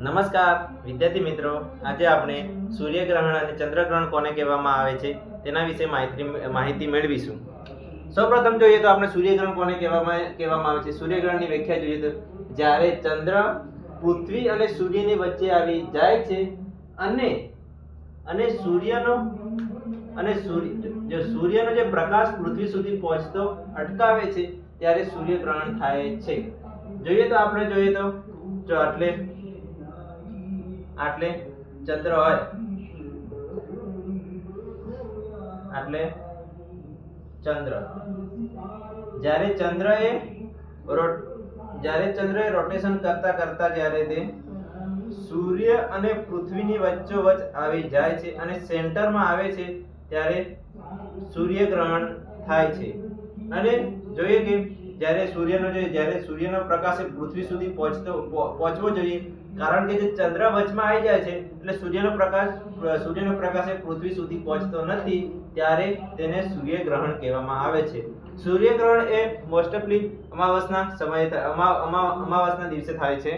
નમસ્કાર વિદ્યાર્થી મિત્રો, આજે આપણે સૂર્યગ્રહણ અને ચંદ્રગ્રહણ કોને કહેવામાં આવે છે તેના વિશે માહિતી મેળવીશું. સૌપ્રથમ જોઈએ તો આપણે સૂર્યગ્રહણ કોને કહેવામાં આવે છે. સૂર્યગ્રહણની વ્યાખ્યા જોઈએ તો જ્યારે ચંદ્ર પૃથ્વી અને સૂર્યની વચ્ચે આવી જાય છે અને સૂર્યનો જે પ્રકાશ પૃથ્વી સુધી પહોંચતો અટકાવે છે ત્યારે સૂર્યગ્રહણ થાય છે. જોઈએ તો જો આટલે ચંદ્ર હોય, જ્યારે ચંદ્ર એ રોટેશન કરતા જ્યારે તે સૂર્ય અને પૃથ્વીની વચ્ચોવચ્ચ આવી જાય છે અને સેન્ટરમાં આવે છે ત્યારે સૂર્યગ્રહણ થાય છે. અને જોઈએ કે જ્યારે સૂર્યનો પ્રકાશ પૃથ્વી સુધી પહોંચવો જોઈએ, કારણ કે જે ચંદ્ર વચમાં આવી જાય છે એટલે સૂર્યનો પ્રકાશ પૃથ્વી સુધી પહોંચતો નથી, ત્યારે તેને સૂર્યગ્રહણ કહેવામાં આવે છે. સૂર્યગ્રહણ એ મોસ્ટ ઓફલી અમાવસના દિવસે થાય છે.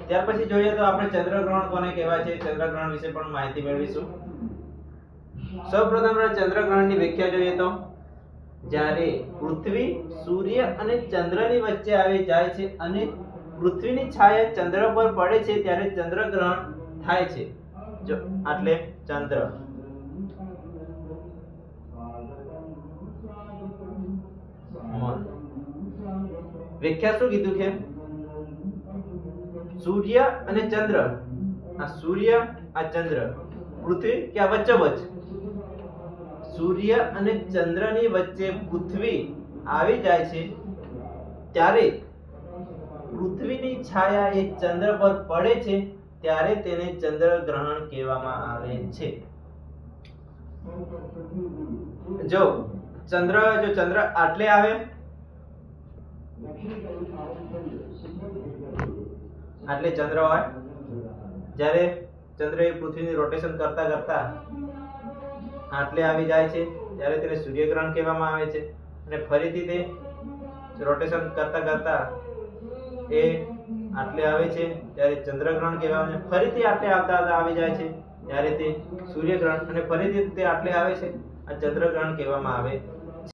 ત્યાર પછી જોઈએ તો આપણે ચંદ્રગ્રહણ કોને કહેવાય છે, ચંદ્રગ્રહણ વિશે પણ માહિતી મેળવીશું. સૌપ્રથમ આપણે ચંદ્રગ્રહણની વ્યાખ્યા જોઈએ તો જ્યારે પૃથ્વી, સૂર્ય અને ચંદ્રની વચ્ચે આવી જાય છે અને પૃથ્વીની છાયા ચંદ્ર પર પડે છે ત્યારે ચંદ્રગ્રહણ થાય છે. જો આટલે ચંદ્ર વ્યાખ્યા શું કીધું છે? સૂર્ય અને ચંદ્ર, આ સૂર્ય આ ચંદ્ર, પૃથ્વી કે આ વચ્ચોવચ્ચ સૂર્ય અને ચંદ્રની વચ્ચે પૃથ્વી આવી જાય છે ત્યારે પૃથ્વીની છાયા એ ચંદ્ર પર પડે છે ત્યારે તેને ચંદ્રગ્રહણ કહેવામાં આવે છે. જો ચંદ્ર આટલે આવે, આટલે ચંદ્ર હોય, જ્યારે ચંદ્ર એ પૃથ્વીની રોટેશન કરતા આટલે આવી જાય છે ત્યારે તેને સૂર્યગ્રહણ કહેવામાં આવે છે. અને ફરીથી તે રોટેશન કરતા એ આટલે આવે છે ત્યારે ચંદ્રગ્રહણ કહેવામાં આવે છે. ફરીથી આટલે આવતા આવી જાય છે ત્યારે તે સૂર્યગ્રહણ, અને ફરીથી તે આટલે આવે છે આ ચંદ્રગ્રહણ કહેવામાં આવે